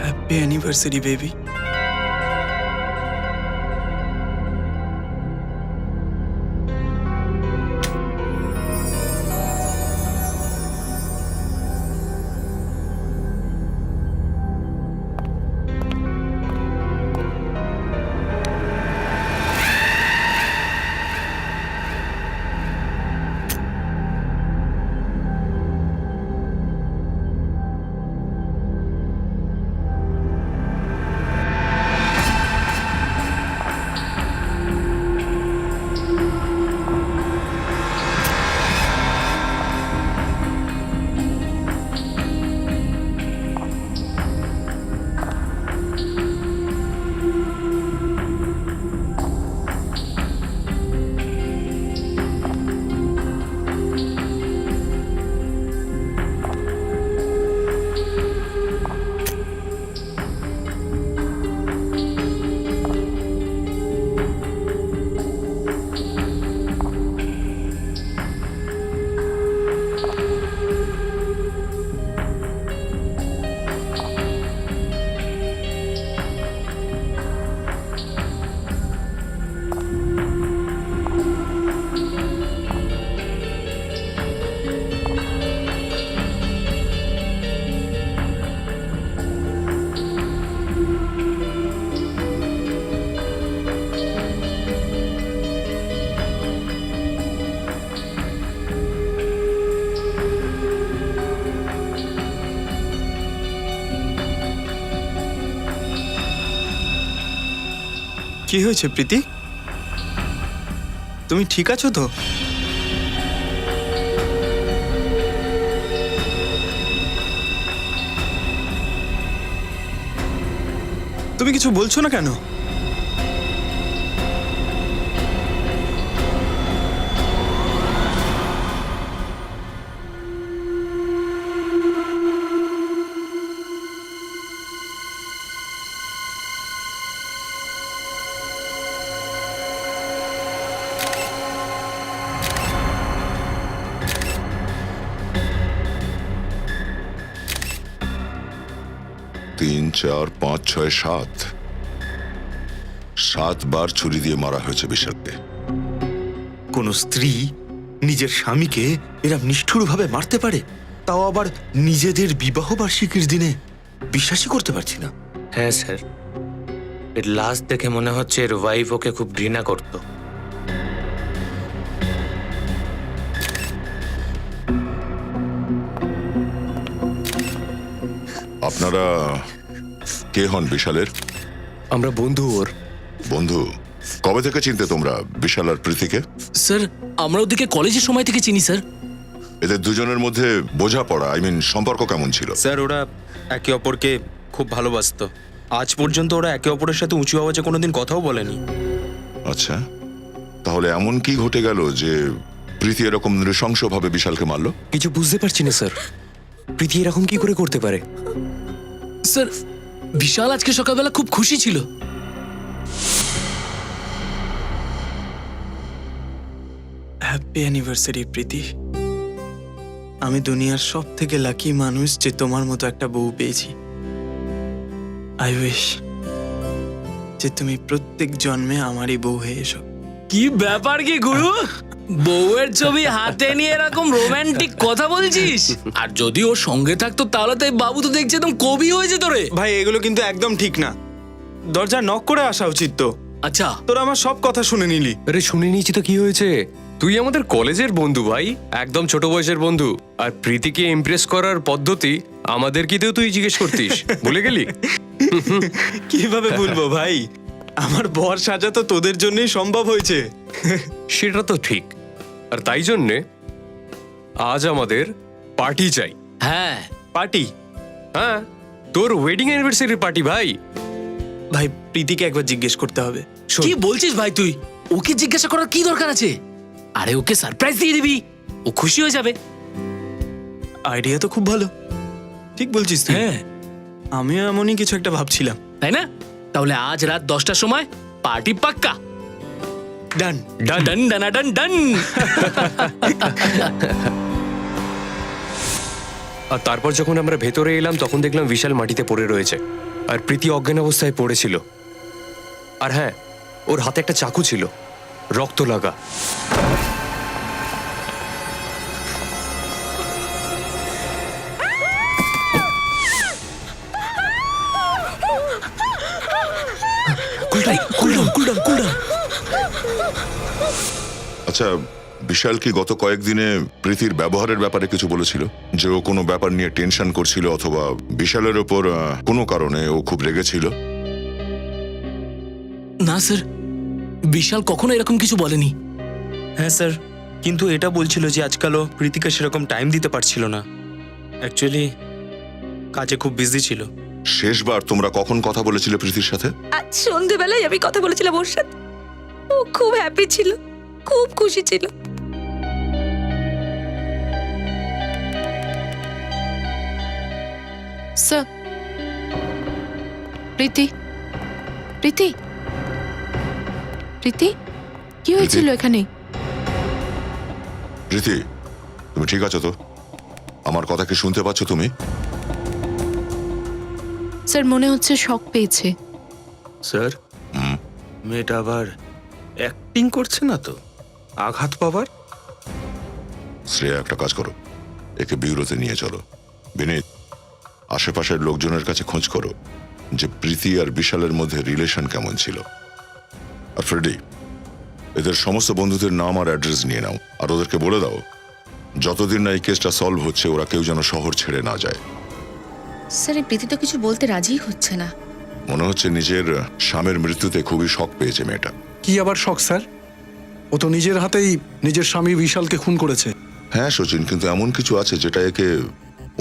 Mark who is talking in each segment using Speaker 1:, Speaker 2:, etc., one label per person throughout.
Speaker 1: Happy anniversary, baby. কি হয়েছে প্রীতি? তুমি ঠিক আছো তো? তুমি কিছু বলছো না কেন?
Speaker 2: তিন, চার, পাঁচ, ছয়, সাতবার ছুরি দিয়ে মারা হয়েছে বিশালকে।
Speaker 3: কোন স্ত্রী নিজের স্বামীকে এরম নিষ্ঠুরভাবে মারতে পারে, তাও আবার নিজেদের বিবাহ বার্ষিকীর দিনে? বিশ্বাসই করতে পারছি না।
Speaker 4: হ্যাঁ স্যার, এর লাশ দেখে মনে হচ্ছে এর ওয়াইফ ওকে খুব ঘৃণা করত।
Speaker 2: আপনারা কে হন বিশালের?
Speaker 5: আমরা বন্ধু ওর।
Speaker 2: বন্ধু? কবে থেকে চিনতে তোমরা বিশাল আর প্রীতিকে?
Speaker 6: স্যার আমরা ওদিকে কলেজের সময় থেকে চিনি স্যার।
Speaker 2: এদের দুজনের মধ্যে বোঝাপড়া, সম্পর্ক কেমন ছিল?
Speaker 1: স্যার ওরা একে অপরকে খুব ভালোবাসতো। আজ পর্যন্ত ওরা একে অপরের সাথে উঁচু আওয়াজে কোনোদিন কথাও বলেনি।
Speaker 2: আচ্ছা, তাহলে এমন কি ঘটে গেল যে প্রীতি এরকম নৃশংসভাবে বিশালকে মারলো?
Speaker 5: কিছু বুঝতে পারছি না স্যার, প্রীতি এরকম কি করে করতে পারে?
Speaker 6: স্যার বিশাল আজকে সকালবেলা খুব খুশি ছিল।
Speaker 1: হ্যাপি অ্যানিভার্সারি প্রীতি। আমি দুনিয়ার সব থেকে লাকি মানুষ যে তোমার মতো একটা বউ পেয়েছি। আই উইশ যে তুমি প্রত্যেক জন্মে আমারই বউ হয়ে এসো।
Speaker 6: কি ব্যাপার কি গুরু, বউয়ের ছবি হাতে নিয়ে এরকম রোমান্টিক কথা বলছিস? আর যদি ওর সঙ্গে থাকতো তাহলে তো এই বাবু তো দেখছি একদম কবি হয়ে যেত রে।
Speaker 1: ভাই এগুলো কিন্তু একদম ঠিক না। দরজা নক করে আসা উচিত তো।
Speaker 6: আচ্ছা
Speaker 1: তোরা আমার সব কথা শুনে নিলি।
Speaker 5: আরে শুনে নিয়েছি তো, কি হয়েছে? তুই আমাদের কলেজের বন্ধু ভাই, একদম ছোট বয়সের বন্ধু। আর প্রীতিকে ইমপ্রেস করার পদ্ধতি আমাদেরকেও তুই জিজ্ঞেস করতিস, ভুলে গেলি?
Speaker 1: কিভাবে ভুলবো ভাই, আমার বর সাজা তো তোদের জন্যই সম্ভব হয়েছে।
Speaker 5: সেটা তো ঠিক, আর তাই জন্যে আজ আমাদের পার্টি চাই।
Speaker 6: হ্যাঁ,
Speaker 1: পার্টি?
Speaker 5: হ্যাঁ, তোর ওয়েডিং অ্যানিভার্সারি পার্টি ভাই।
Speaker 1: ভাই প্রীতিকে একবার জিজ্ঞেস করতে হবে।
Speaker 6: কি বলছিস ভাই তুই? ওকে জিজ্ঞাসা করার কি দরকার আছে? আরে ওকে সারপ্রাইজ দিয়ে দিবি, ও খুশি হয়ে যাবে।
Speaker 1: আইডিয়া তো খুব ভালো। ঠিক বলছিস তুই।
Speaker 6: হ্যাঁ,
Speaker 1: আমিও এমনই কিছু একটা ভাবছিলাম।
Speaker 6: তাই না? তাহলে আজ রাত 10টার সময় পার্টি পাক্কা।
Speaker 1: ডান।
Speaker 6: ডান ডান ডান ডান ডান।
Speaker 5: আর তারপর যখন আমরা ভেতরে এলাম তখন দেখলাম বিশাল মাটিতে পড়ে রয়েছে আর প্রীতি অজ্ঞান অবস্থায় পড়েছিল। আর হ্যাঁ, ওর হাতে একটা চাকু ছিল, রক্ত লাগা।
Speaker 2: আচ্ছা, বিশাল কি গত কয়েকদিনে প্রীতির ব্যবহারের ব্যাপারে কিছু বলেছিল? যে ও কোনো ব্যাপার নিয়ে টেনশন করছিল অথবা বিশালের ওপর কোনো কারণে ও খুব রেগেছিল?
Speaker 6: না স্যার, বিশাল কখনো এরকম কিছু বলেনি।
Speaker 1: হ্যাঁ স্যার, কিন্তু এটা বলছিল যে আজকালও প্রীতিকে সেরকম টাইম দিতে পারছিল না। অ্যাকচুয়ালি কাজে খুব বিজি ছিল।
Speaker 2: শেষবার তোমরা কখন কথা বলেছিলে প্রীতির সাথে?
Speaker 7: আজ সন্ধ্যেবেলায় আমি কথা বলেছিলাম ওর সাথে। ও খুব হ্যাপি ছিল, খুব খুশি ছিল।
Speaker 8: স্যার, প্রীতি, প্রীতি, প্রীতি, কি হয়েছিল এখানে?
Speaker 2: প্রীতি, তুমি ঠিক আছো তো? আমার কথা কি শুনতে পাচ্ছ তুমি?
Speaker 8: স্যার, মনে হচ্ছে শক পেয়েছে।
Speaker 3: স্যার, মেয়েটা আবার অ্যাক্টিং করছে না তো আঘাত পাবার?
Speaker 2: শ্রেয়া, একটা কাজ করো, একে বিউরোতে নিয়ে চলো। বিনীত, আশেপাশের লোকজনের কাছে খোঁজ করো যে প্রীতি আর বিশালের মধ্যে রিলেশন কেমন ছিল। আর ফ্রেডি, এদের সমস্ত বন্ধুদের নাম আর অ্যাড্রেস নিয়ে নাও, আর ওদেরকে বলে দাও যতদিন না এই কেসটা সলভ হচ্ছে ওরা কেউ যেন শহর ছেড়ে না যায়।
Speaker 7: স্যার, এই প্রীতি তো কিছু বলতে রাজি হচ্ছে না।
Speaker 2: মনে হচ্ছে নিজের স্বামীর মৃত্যুতে খুবই শক পেয়েছে মেয়েটা।
Speaker 9: কি আবার শখ স্যার? ও তো নিজের হাতেই নিজের স্বামী বিশালকে খুন করেছে।
Speaker 2: হ্যাঁ সচিন, কিন্তু এমন কিছু আছে যেটা একে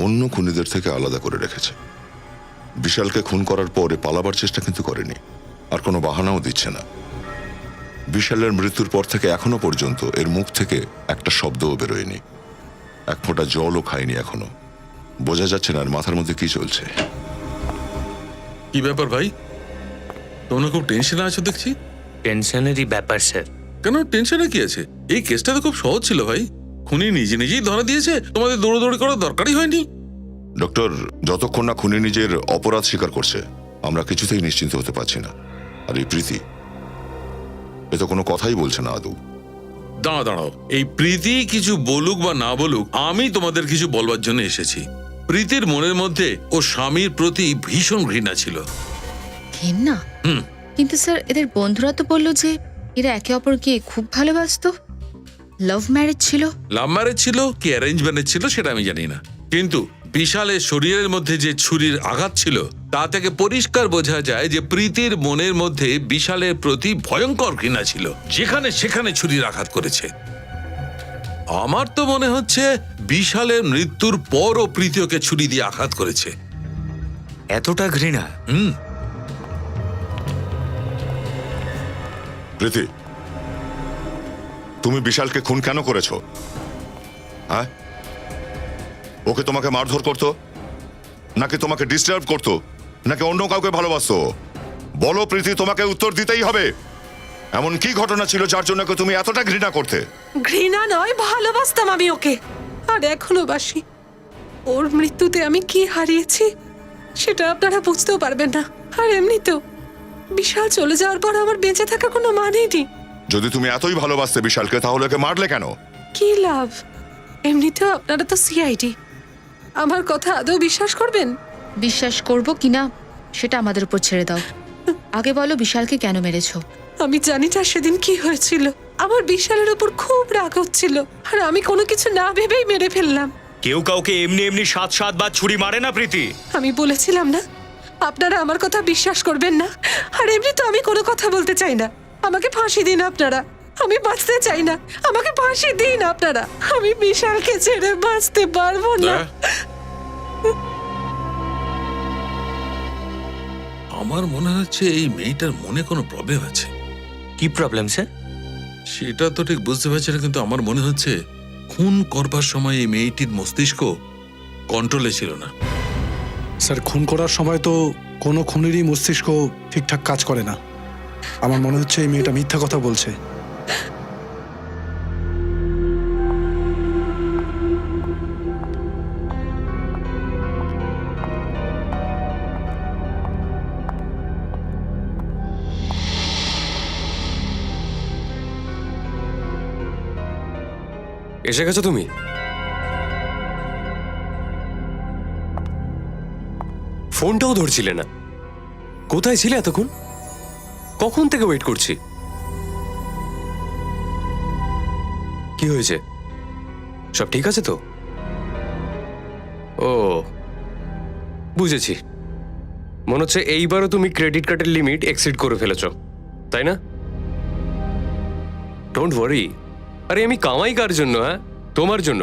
Speaker 2: অন্য খুনিদের থেকে আলাদা করে রেখেছে। বিশালকে খুন করার পরে পালাবার চেষ্টা কিন্তু করেনি, আর কোনো বাহানাও দিচ্ছে না। বিশালের মৃত্যুর পর থেকে এখনো পর্যন্ত এর মুখ থেকে একটা শব্দও বেরোয়নি, এক ফোঁটা জলও খায়নি এখনো। বোঝা যাচ্ছে না আর মাথার মধ্যে কি চলছে।
Speaker 10: কি ব্যাপার ভাই, তোমরা খুব টেনশনে আছো দেখছি।
Speaker 4: টেনশনেরই ব্যাপার স্যার।
Speaker 10: কেন টেনশনে কি আছে? এই কেসটা তো খুব সহজ ছিল ভাই। খুনি নিজে নিজেই ধরা দিয়েছে, তোমাদের দৌড়াদৌড়ি করার দরকারই হয়নি।
Speaker 2: ডক্টর, যতক্ষণ না খুনি নিজের অপরাধ স্বীকার করছে আমরা কিছুতেই নিশ্চিন্ত হতে পারছি না। আর এই প্রীতি, এ তো কোনো কথাই বলছে না আদৌ।
Speaker 10: দাঁড়াও, এই প্রীতি কিছু বলুক বা না বলুক, আমি তোমাদের কিছু বলবার জন্য এসেছি। প্রীতির মনের মধ্যে ও স্বামীর প্রতি ভীষণ ঘৃণা ছিল।
Speaker 7: ঘেন্না? কিন্তু স্যার, এদের বন্ধুরা তো বললো যে এরা একে অপরকে খুব ভালোবাসতো, লাভ ম্যারেজ ছিল।
Speaker 10: লাভ ম্যারেজ ছিল কি অ্যারেঞ্জ ম্যারেজ ছিল সেটা আমি জানি না, কিন্তু বিশালের শরীরের মধ্যে যে ছুরির আঘাত ছিল তা থেকে পরিষ্কার বোঝা যায় যে প্রীতির মনের মধ্যে বিশালের প্রতি ভয়ঙ্কর ঘৃণা ছিল, যেখানে সেখানে ছুরির আঘাত করেছে। আমার তো মনে হচ্ছে বিশালের মৃত্যুর পরও প্রীতি ওকে ছুরি দিয়ে আঘাত করেছে।
Speaker 3: এতটা ঘৃণা?
Speaker 2: প্রীতি, তুমি বিশালকে খুন কেন করেছো? হ্যাঁ, ওকে তোমাকে মারধর করতো, নাকি তোমাকে ডিস্টার্ব করতো, নাকি অন্য কাউকে ভালোবাসতো? বলো প্রীতি, তোমাকে উত্তর দিতেই হবে। এমন কি ঘটনা ছিল যার জন্য তুমি এতটা ঘৃণা করতে?
Speaker 11: ঘৃণা নয়, ভালোবাসতাম আমি ওকে, আর এখনো বাসি। ওর মৃত্যুতে আমি কি হারিয়েছি সেটা আপনারা বুঝতেও পারবেন না। আর এমনিতেও বিশাল চলে যাওয়ার পর আমার বেঁচে থাকা কোনো মানেই নেই।
Speaker 2: যদি তুমি এতই ভালোবাসতে বিশালকে, তাহলে ওকে মারলে কেন?
Speaker 11: কি লাভ? এমনিতেও আপনারা তো সিআইডি, আমার কথা আদৌ বিশ্বাস করবেন?
Speaker 7: বিশ্বাস করব কিনা সেটা আমাদের উপর ছেড়ে দাও। আগে বলো, বিশালকে কেন মেরেছো?
Speaker 11: আমি জানি না সেদিন কি হয়েছিল। আমার বিশালের উপর খুব রাগ হচ্ছিল, আর আমি কোনো কিছু না ভেবেই মেরে ফেললাম।
Speaker 3: কেউ কাউকে এমনি এমনি 7 বার ছুরি মারে না প্রীতি।
Speaker 11: আমি বলেছিলাম না আপনারা আমার কথা বিশ্বাস করবেন না। আর এমনি তো আমি কোনো কথা বলতে চাই না। আমাকে ফাঁসি দিন আপনারা, আমি বাঁচতে চাই না। আমাকে ফাঁসি দিন আপনারা, আমি বিশালকে ছেড়ে বাঁচতে পারবো না।
Speaker 10: আমার মনে হচ্ছে এই মেয়েটার মনে কোনো প্রবলেম আছে।
Speaker 4: কি প্রবলেম স্যার?
Speaker 10: সেটা তো ঠিক বুঝতে পারছি না, কিন্তু আমার মনে হচ্ছে খুন করবার সময় এই মেয়েটির মস্তিষ্ক কন্ট্রোলে ছিল না।
Speaker 9: স্যার খুন করার সময় তো কোনো খুনেরই মস্তিষ্ক ঠিকঠাক কাজ করে না। আমার মনে হচ্ছে এই মেয়েটা মিথ্যা কথা বলছে।
Speaker 5: এসে গেছো তুমি? ফোনটাও ধরছিলে না, কোথায় ছিলে এতক্ষণ? কখন থেকে ওয়েট করছি। কি হয়েছে, সব ঠিক আছে তো? ও বুঝেছি, মনে হচ্ছে এইবারও তুমি ক্রেডিট কার্ডের লিমিট এক্সিড করে ফেলেছো, তাই না? ডোন্ট ওয়ারি, আরে আমি কামাই কার জন্য? হ্যাঁ, তোমার জন্য।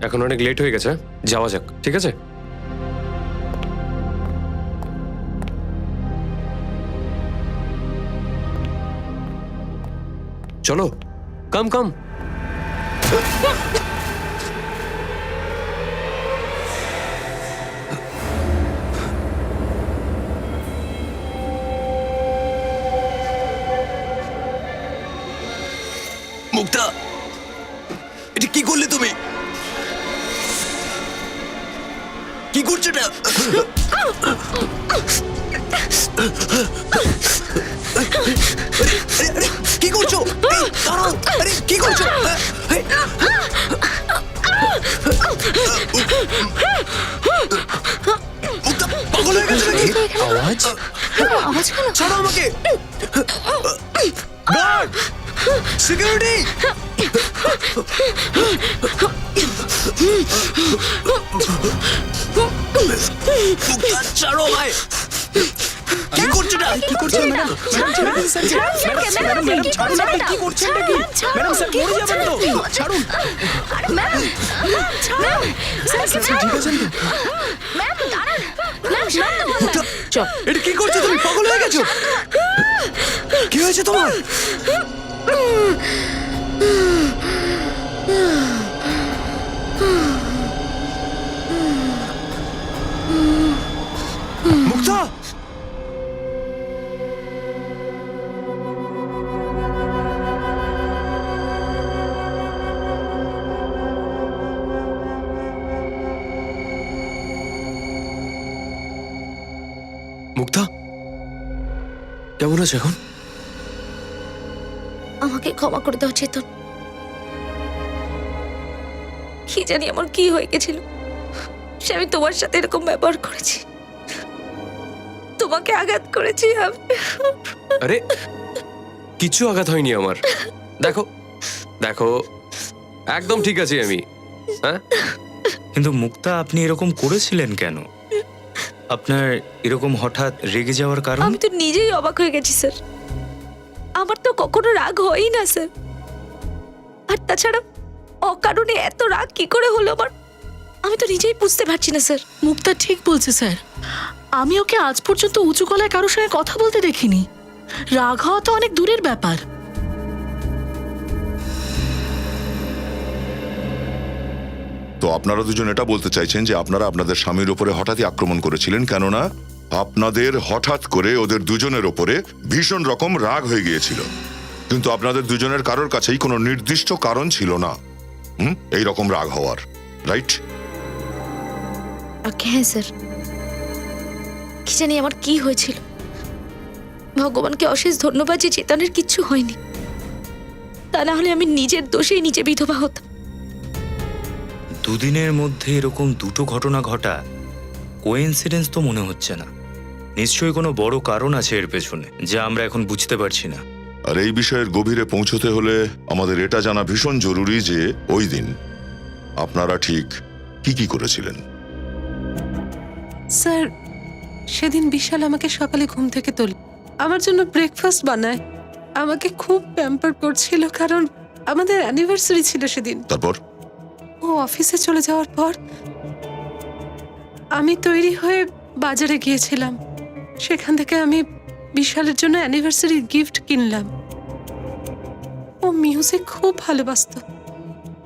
Speaker 5: এখন অনেক লেট হয়ে গেছে, যাওয়া যাক, ঠিক আছে? চলো, কাম কাম।
Speaker 3: মুক্তা, এটা কি করলে তুমি? কি করছো এটা? কি করছো? দাঁড়াও, আরে কি করছো? মুক্তা পাগল হয়ে গেছে নাকি? আওয়াজ
Speaker 8: আওয়াজ কেন?
Speaker 3: ছাড়ো আমাকে। Guard, security. মুক্তা ছাড়ো ভাই। কি করছো না? কি করছো ম্যাডাম? এটা কি করছো তুমি? পাগল হয়ে গেছো? কি হয়েছে তোমার? মুক্তা,
Speaker 5: মুক্তা কেমন আছে এখন?
Speaker 12: আমাকে ক্ষমা করে দাও চেতন। কি জানি আমার কি হয়ে গেছিল, সে আমি তোমার সাথে এরকম ব্যবহার করেছি, তোমাকে আঘাত করেছি আমি।
Speaker 5: আরে কিছু আঘাত হয়নি আমার। দেখো দেখো, একদম ঠিক আছি আমি। হ্যাঁ,
Speaker 4: কিন্তু মুক্তা, আপনি এরকম করেছিলেন কেন? আপনার এরকম হঠাৎ রেগে যাওয়ার কারণ?
Speaker 12: আমি তো নিজেই অবাক হয়ে গেছি স্যার, আমার তো কখনো রাগ হয়ই না স্যার। আর তাছাড়া অকারণে এত রাগ কি করে হলো আমার, আমি তো নিজেই বুঝতে পারছি না স্যার।
Speaker 8: মুক্তা ঠিক বলছে স্যার, আমি ওকে আজ পর্যন্ত উঁচু গলায় কারোর সঙ্গে কথা বলতে দেখিনি। রাগ হওয়া তো অনেক দূরের ব্যাপার।
Speaker 2: তো আপনারা দুজন এটা বলতে চাইছেন যে আপনারা আপনাদের স্বামীর উপরে হঠাৎই আক্রমণ করেছিলেন, কেননা আপনাদের হঠাৎ করে ওদের দুজনের ওপরে ভীষণ রকম রাগ হয়ে গিয়েছিল, কিন্তু আপনাদের দুজনের কারোর কাছেই কোনো নির্দিষ্ট কারণ ছিল না এই রকম রাগ হওয়ার, রাইট?
Speaker 12: হ্যাঁ স্যার, কি জানি আমার কি হয়েছিল। ভগবানকে অশেষ ধন্যবাদ যে চেতনের কিচ্ছু হয়নি, তা না হলে আমি নিজের দোষেই নিজে বিধবা হতাম।
Speaker 4: দুদিনের মধ্যে এরকম দুটো ঘটনা ঘটা কোইন্সিডেন্স তো মনে হচ্ছে না। নিশ্চয়ই কোনো বড় কারণ আছে এর পেছনে, যা আমরা এখন বুঝতে পারছি না।
Speaker 2: আর এই বিষয়ের গভীরে পৌঁছতে হলে আমাদের এটা জানা ভীষণ জরুরি যে ওই দিন আপনারা ঠিক কি কি করেছিলেন।
Speaker 11: স্যার, সেদিন বিশাল আমাকে সকালে ঘুম থেকে তোলে, আমার জন্য ব্রেকফাস্ট বানায়, আমাকে খুব প্যাম্পার করছিল, কারণ আমাদের অ্যানিভার্সারি ছিল সেদিন।
Speaker 2: তারপর
Speaker 11: ও অফিসে চলে যাওয়ার পর আমি তৈরি হয়ে বাজারে গিয়েছিলাম। সেখান থেকে আমি বিশালের জন্য অ্যানিভার্সারি গিফট কিনলাম। ও মিউজিক খুব ভালোবাসতো,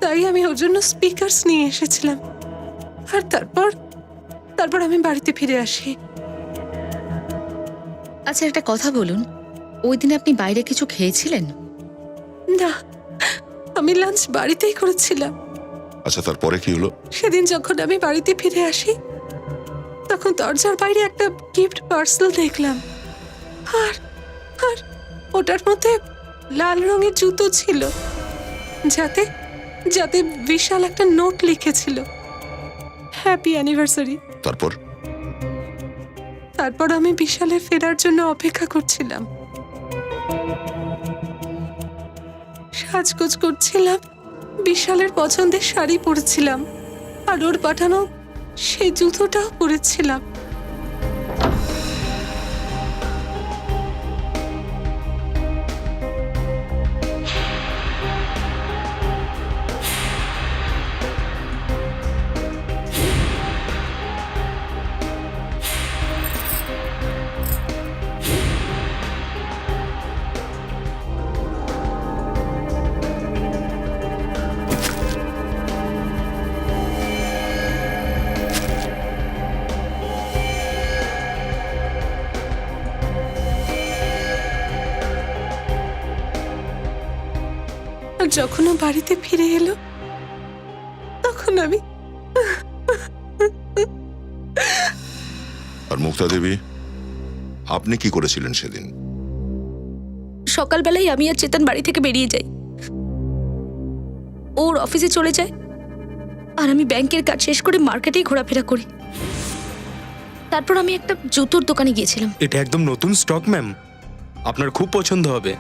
Speaker 11: তাই আমি ওর জন্য স্পিকারস নিয়ে এসেছিলাম। আর তারপর আমি বাড়িতে ফিরে আসি।
Speaker 7: আচ্ছা একটা কথা বলুন, ওই দিন আপনি বাইরে কিছু খেয়েছিলেন?
Speaker 11: না, আমি লাঞ্চ বাড়িতেই করেছিলাম।
Speaker 2: আচ্ছা, তারপরে কি হলো?
Speaker 11: সেদিন যখন আমি বাড়িতে ফিরে আসি, তখন দরজার বাইরে একটা গিফট পার্সেল দেখলাম। আর আর ওটার মধ্যে লাল রঙের জুতো ছিল, যাতে যাতে বিশাল একটা নোট লিখেছিল, হ্যাপি অ্যানিভার্সারি। তারপর আমি বিশালের ফেরার জন্য অপেক্ষা করছিলাম, সাজগোজ করছিলাম, বিশালের পছন্দের শাড়ি পরেছিলাম, আর ওর পাঠানো সেই জুতোটাও পরেছিলাম। আর যখন ও বাড়িতে ফিরে এলো, তখন আমি
Speaker 2: আর মুক্তা দেবী, আপনি কি করেছিলেন সেদিন?
Speaker 12: সকালবেলায় আমি আর চেতন বাড়ি থেকে বেরিয়ে যাই। ওর অফিসে চলে যায়, আর আমি ব্যাংকের কাজ শেষ করে মার্কেটেই ঘোরাফেরা করি। তারপর আমি একটা জুতোর দোকানে গিয়েছিলাম।
Speaker 3: এটা একদম নতুন স্টক ম্যাম, আপনার খুব পছন্দ হবে।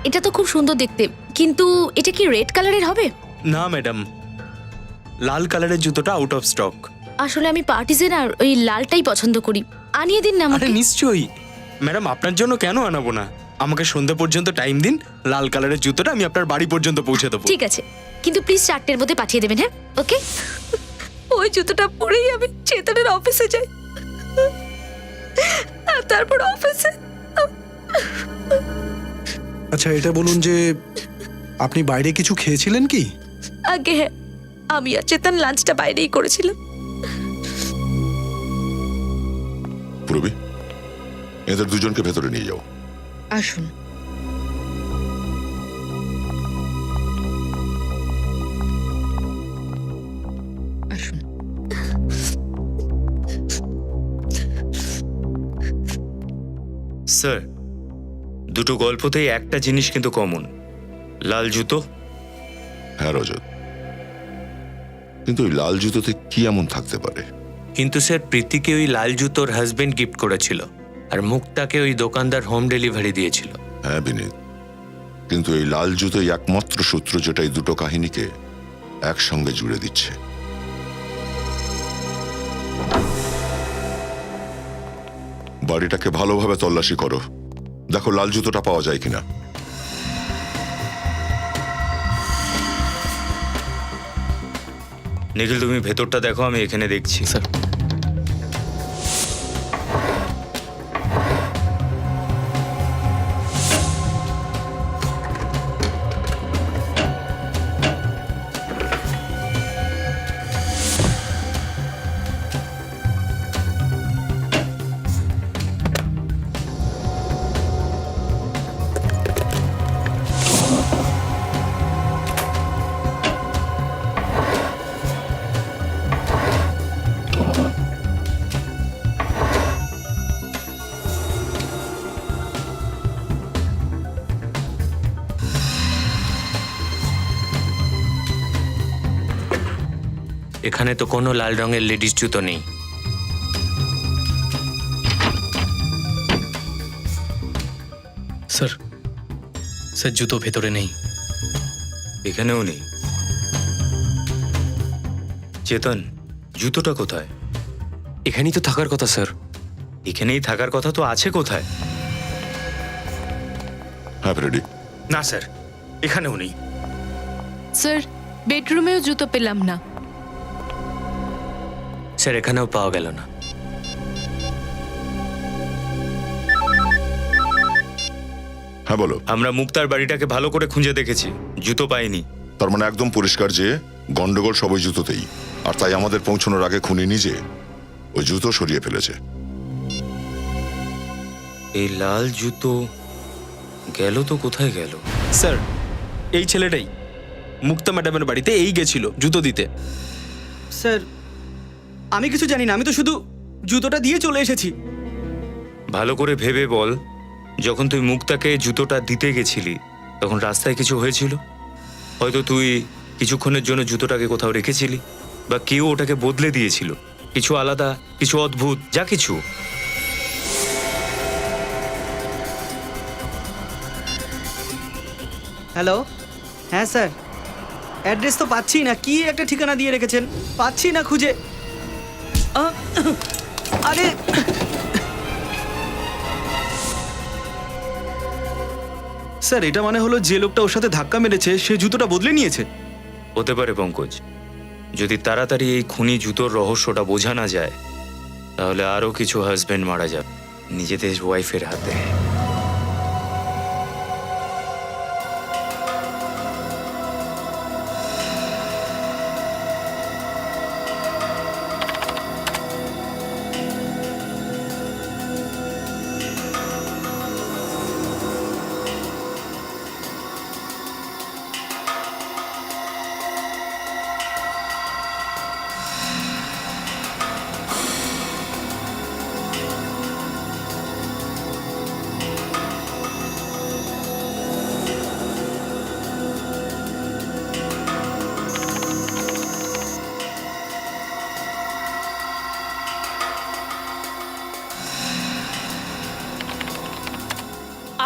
Speaker 12: এটা তো খুব সুন্দর দেখতে, কিন্তু এটা কি রেড কালারের হবে?
Speaker 3: না ম্যাডাম, লাল কালারের জুতোটা আউট অফ স্টক।
Speaker 12: আসলে আমি পার্টিজেন আর ওই লালটাই পছন্দ করি, আনিয়ে দিন না
Speaker 3: আরে
Speaker 12: আমাকে।
Speaker 3: নিশ্চয়ই ম্যাডাম, আপনার জন্য কেন আনাবো না? আমাকে সন্ধ্যা পর্যন্ত টাইম দিন, লাল কালারের জুতোটা আমি আপনার বাড়ি পর্যন্ত পৌঁছে দেবো।
Speaker 12: ঠিক আছে, কিন্তু প্লিজ 4টের মধ্যে পাঠিয়ে দেবেন, হ্যাঁ? ওকে। ওই জুতোটা পরেই আমি চেতনের অফিসে যাই, আর তারপর অফিসে।
Speaker 9: আচ্ছা এটা বলুন যে আপনি বাইরে কিছু খেয়েছিলেন কি?
Speaker 12: আগে হ্যাঁ, আমি আর চেতন লাঞ্চটা বাইরেই করেছিলাম।
Speaker 2: পূরবী, এদের দুজনকে ভেতরে নিয়ে যাও।
Speaker 7: আসুন। আসুন।
Speaker 4: স্যার, দুটো গল্পতেই একটা জিনিস কিন্তু কমন, লাল জুতো।
Speaker 2: হ্যাঁ রজত, কিন্তু ওই লাল জুতোতে কি এমন থাকতে পারে?
Speaker 5: কিন্তু স্যার প্রীতিকে ওই লাল জুতোর হাজবেন্ড গিফট করেছিল, আর মুক্তাকে ওই দোকানদার হোম ডেলিভারি দিয়েছিল।
Speaker 2: হ্যাঁ বিনীত, কিন্তু এই লাল জুতোই একমাত্র সূত্র যেটা এই দুটো কাহিনীকে একসঙ্গে জুড়ে দিচ্ছে। বাড়িটাকে ভালোভাবে তল্লাশি করো, দেখো লাল জুতোটা পাওয়া যায় কিনা।
Speaker 4: নিখিল, তুমি ভেতরটা দেখো, আমি এখানে দেখছি।
Speaker 5: স্যার এখানে তো কোনো লাল রঙের লেডিস জুতো নেই।
Speaker 6: স্যার, স্যার জুতো ভেতরে নেই।
Speaker 4: এখানেও নেই। চেতন, জুতোটা কোথায়?
Speaker 5: এখানেই তো থাকার কথা স্যার।
Speaker 4: এখানেই থাকার কথা তো আছে কোথায়?
Speaker 2: হ্যাঁ ফ্রেডি,
Speaker 3: না স্যার, এখানেও নেই।
Speaker 11: স্যার বেডরুমেও জুতো পেলাম না।
Speaker 5: স্যার এখানেও পাওয়া গেল না।
Speaker 2: হ্যাঁ বলো।
Speaker 4: আমরা মুক্তার বাড়িটাকে ভালো করে খুঁজে দেখেছি, জুতো পাইনি।
Speaker 2: তার মানে একদম পরিষ্কার যে গন্ডগোল সবই জুতোতেই, আর তাই আমাদের পৌঁছানোর আগে খুনি নিজে ওই জুতো সরিয়ে ফেলেছে।
Speaker 4: এই লাল জুতো গেল তো কোথায় গেল?
Speaker 13: স্যার এই ছেলেটাই মুক্তা ম্যাডামের বাড়িতে এই গেছিল জুতো দিতে। স্যার আমি কিছু জানি না, আমি তো শুধু জুতোটা দিয়ে চলে এসেছি।
Speaker 4: ভালো করে ভেবে বল, যখন তুই মুক্তাকে জুতোটা দিতে গেছিলি তখন রাস্তায় কিছু হয়েছিল? হয়তো তুই কিছুক্ষণের জন্য জুতোটাকে কোথাও রেখেছিলি, বা কেউ ওটাকে বদলে দিয়েছিল, কিছু আলাদা, কিছু অদ্ভুত, যা কিছু।
Speaker 13: হ্যালো, হ্যাঁ স্যার, অ্যাড্রেস তো পাচ্ছি না, কি একটা ঠিকানা দিয়ে রেখেছেন, পাচ্ছি না খুঁজে। আরে স্যার, এটা মানে হলো যে লোকটা ওর সাথে ধাক্কা মেরেছে সে জুতোটা বদলে নিয়েছে।
Speaker 4: হতে পারে পঙ্কজ, যদি তাড়াতাড়ি এই খুনি জুতোর রহস্যটা বোঝা না যায় তাহলে আরও কিছু হাজবেন্ড মারা যাবে নিজেদের ওয়াইফের হাতে।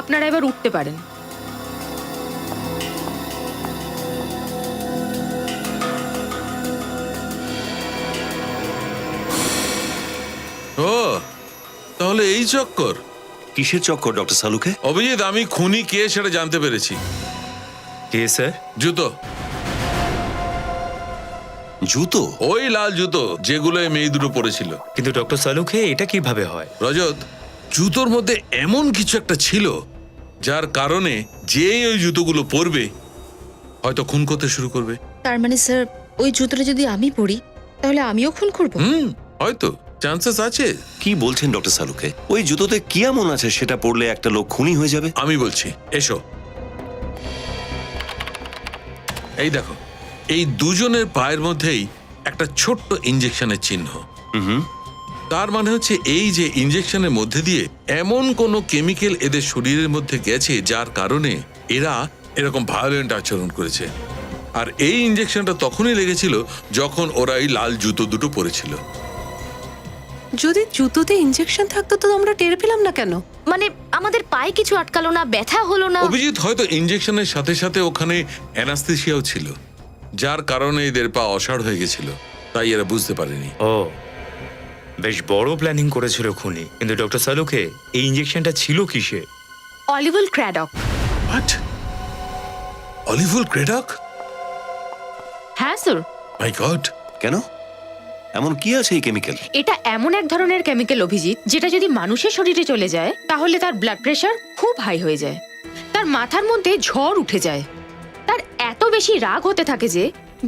Speaker 12: আপনারা এবার উঠতে পারেন।
Speaker 10: ও তাহলে এই চক্কর।
Speaker 3: কিসের চক্কর ডক্টর সালুকে?
Speaker 10: অভিজিৎ, আমি খুনি কে সেটা জানতে পেরেছি।
Speaker 4: কে স্যার?
Speaker 10: জুতো,
Speaker 3: জুতো?
Speaker 10: ওই লাল জুতো যেগুলো এই মেয়ে দুটো পরেছিল।
Speaker 4: কিন্তু ডক্টর সালুকে এটা কিভাবে হয়?
Speaker 10: রজত, জুতোর মধ্যে এমন কিছু একটা ছিল যার কারণে যে ওই জুতোগুলো পরবে হয়তো খুন করতে শুরু করবে।
Speaker 7: তার মানে স্যার ওই জুতোটা যদি আমি পরি তাহলে আমিও খুন করব?
Speaker 10: হয়তো চান্সেস আছে।
Speaker 3: কি বলছেন ডক্টর সালুকে? ওই জুতোতে কি এমন আছে সেটা পরলে একটা লোক খুনি হয়ে যাবে?
Speaker 10: আমি বলছি, এসো। এই দেখো, এই দুজনের পায়ের মধ্যেই একটা ছোট্ট ইনজেকশনের চিহ্ন। তার মানে হচ্ছে এই যে ইনজেকশনের মধ্যে দিয়ে এমন কোন কেমিক্যাল এদের শরীরের মধ্যে গেছে যার কারণে এরা এরকম ভায়োলেন্ট আচরণ করেছে। আর এই ইনজেকশনটা তখনই লেগেছিল যখন ওরা এই লাল জুতো দুটো পরেছিল।
Speaker 11: যদি জুতোতে ইনজেকশন থাকতো তো আমরা টের পেলাম না কেন?
Speaker 12: মানে আমাদের পায়ে কিছু আটকালো না, ব্যথা হলো না?
Speaker 10: অভিজিৎ, হয়তো ইনজেকশনের সাথে সাথে ওখানে অ্যানাস্থেসিয়াও ছিল, যার কারণে এদের পা অসাড় হয়ে গেছিল, তাই এরা বুঝতে পারেনি।
Speaker 4: ও, বেশ বড় প্ল্যানিং করেছিল খুনি। কিন্তু ডক্টর সালুকে এই ইনজেকশনটা ছিল কিসে?
Speaker 12: অলিভুল ক্র্যাডক।
Speaker 10: হোয়াট? অলিভুল ক্রেডক?
Speaker 12: হ্যাঁ স্যার।
Speaker 10: মাই গড!
Speaker 3: কেন? এমন কি আছে এই কেমিক্যাল?
Speaker 12: এটা এমন এক ধরনের কেমিক্যাল অভিজিৎ, যেটা যদি মানুষের শরীরে চলে যায় তাহলে তার ব্লাড প্রেশার খুব হাই হয়ে যায়, তার মাথার মধ্যে ঝড় উঠে যায়, তার এত বেশি রাগ হতে থাকে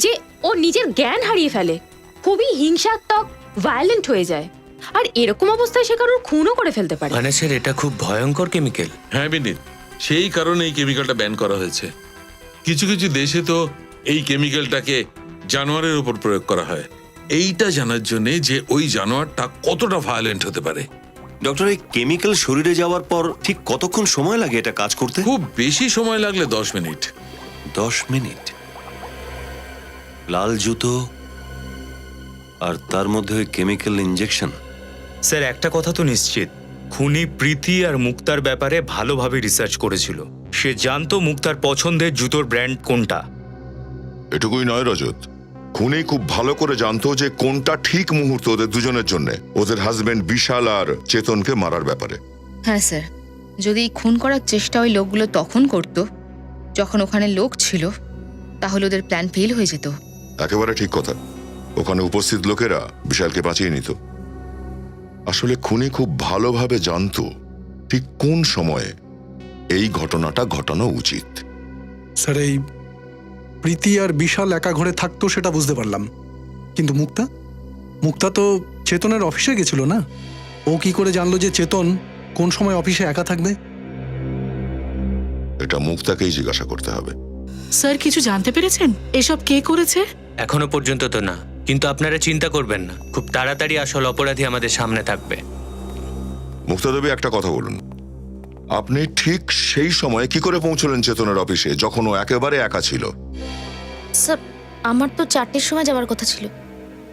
Speaker 12: যে ও নিজের জ্ঞান হারিয়ে ফেলে, খুবই হিংসাত্মক, ভায়োলেন্ট হয়ে যায়, আর এরকম অবস্থায় সে কারোর খুনও করে ফেলতে পারে।
Speaker 5: মানে স্যার এটা খুব ভয়ঙ্কর কেমিক্যাল।
Speaker 10: হ্যাঁ বিনীত, সেই কারণে এই কেমিক্যালটা ব্যান করা হয়েছে। কিছু কিছু দেশে তো এই কেমিক্যালটাকে জানোয়ারের উপর প্রয়োগ করা হয়, এইটা জানার জন্য যে ওই জানোয়ারটা কতটা ভায়োলেন্ট হতে পারে।
Speaker 3: ডক্টর, এই কেমিক্যাল শরীরে যাওয়ার পর ঠিক কতক্ষণ সময় লাগে এটা কাজ করতে?
Speaker 10: খুব বেশি সময় লাগলে 10 মিনিট।
Speaker 3: 10 মিনিট? লাল জুতো আর তার মধ্যে ওই কেমিক্যাল ইনজেকশন।
Speaker 4: স্যার একটা কথা তো নিশ্চিত, খুনি প্রীতি আর মুক্তার ব্যাপারে ভালোভাবে রিসার্চ করেছিল। সে জানতো মুক্তার পছন্দের জুতোর ব্র্যান্ড কোনটা।
Speaker 2: এটুকুই নয় রজত, খুনি খুব ভালো করে জানতো যে কোনটা ঠিক মুহূর্ত ওদের দুজনের জন্য ওদের হাজবেন্ড বিশাল আর চেতনকে মারার ব্যাপারে।
Speaker 7: হ্যাঁ স্যার, যদি খুন করার চেষ্টা ওই লোকগুলো তখন করত যখন ওখানে লোক ছিল তাহলে ওদের প্ল্যান ফেল হয়ে যেত।
Speaker 2: একেবারে ঠিক কথা। ওখানে উপস্থিত লোকেরা বিশালকে বাঁচিয়ে নিত। আসলে খুনি খুব ভালোভাবে জানতো ঠিক কোন সময়ে এই ঘটনাটা ঘটানো উচিত।
Speaker 9: স্যার, এই প্রীতি আর বিশাল একা ঘরে থাকতো সেটা বুঝতে পারলাম, কিন্তু মুক্তা মুক্তা তো চেতনের অফিসে গেছিল না? ও কি করে জানলো যে চেতন কোন সময় অফিসে একা থাকবে?
Speaker 2: এটা মুক্তাকেই জিজ্ঞাসা করতে হবে।
Speaker 8: স্যার, কিছু জানতে পেরেছেন এসব কে করেছে?
Speaker 5: এখনো পর্যন্ত তো না, কিন্তু আপনারা চিন্তা করবেন না, খুব তাড়াতাড়ি আসল অপরাধী আমাদের সামনে থাকবে।
Speaker 2: মুক্তা দেবী, একটা কথা বলুন, আপনি ঠিক সেই সময়ে কি করে পৌঁছলেন চেতনের অফিসে যখন ও একেবারে একা ছিল?
Speaker 12: স্যার, আমার তো 4টের সময় যাওয়ার কথা ছিল,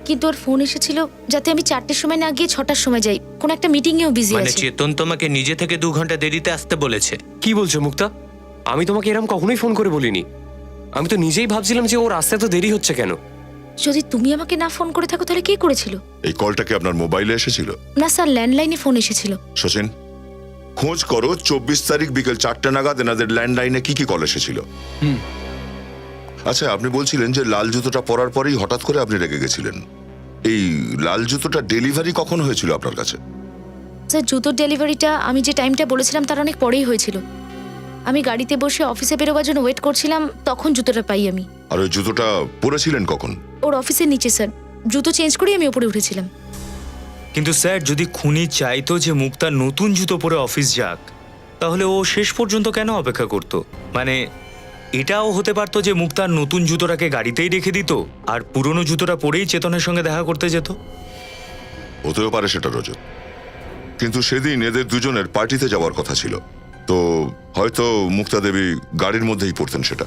Speaker 12: কিন্তু ওর ফোন এসেছিল যাতে আমি 4টের সময় না গিয়ে 6টার সময় যাই। কোন একটা মিটিংয়েও বিজি
Speaker 5: মানে
Speaker 12: আছে।
Speaker 5: চেতন তোমাকে নিজে থেকে 2 ঘন্টা দেরিতে আসতে বলেছে? কি বলছো মুক্তা? আমি তোমাকে এরকম কখনোই ফোন করে বলিনি। আমি তো নিজেই ভাবছিলাম যে ওর আসতে তো দেরি হচ্ছে কেন।
Speaker 12: যদি তুমি আমাকে না ফোন করে থাকো তাহলে কে করেছিল?
Speaker 2: এই কলটা কি আপনার মোবাইলে এসেছিল?
Speaker 12: না স্যার, ল্যান্ডলাইনে ফোন এসেছিল।
Speaker 2: সচিন, খোঁজ করো 24 তারিখ বিকেল 4টে নাগাদ এনাদের ল্যান্ডলাইনে কি কি কল এসেছিল। আচ্ছা, আপনি বলছিলেন যে লাল জুতোটা পরার পরেই হঠাৎ করে আপনি রেগে গেছিলেন। এই লাল জুতোটা ডেলিভারি কখন হয়েছিল আপনার কাছে?
Speaker 12: স্যার, জুতোর ডেলিভারিটা আমি যে টাইমটা বলেছিলাম তার অনেক পরেই হয়েছিল। আমি গাড়িতে বসে অফিসে বেরোবার জন্য ওয়েট করছিলাম, তখন জুতোটা পাই আমি।
Speaker 2: আর ওই জুতোটা পরেছিলেন কখন?
Speaker 12: ওর অফিসের নিচে স্যার, জুতো চেঞ্জ করেই আমি উপরে উঠেছিলাম।
Speaker 4: কিন্তু স্যার, যদি খুনি চাইতো যে মুক্তা নতুন জুতো পরে অফিস যাক, তাহলে ও শেষ পর্যন্ত কেন অপেক্ষা করত? মানে এটাও হতে পারতো যে মুক্তার নতুন জুতোটাকে গাড়িতেই রেখে দিত আর পুরনো জুতোটা পরেই চেতনের সঙ্গে দেখা করতে যেত।
Speaker 2: হতেও পারে সেটা রজত, কিন্তু সেদিন এদের দুজনের পার্টিতে যাওয়ার কথা ছিল, তো হয়তো মুক্তা দেবী গাড়ির মধ্যেই পড়তেন সেটা।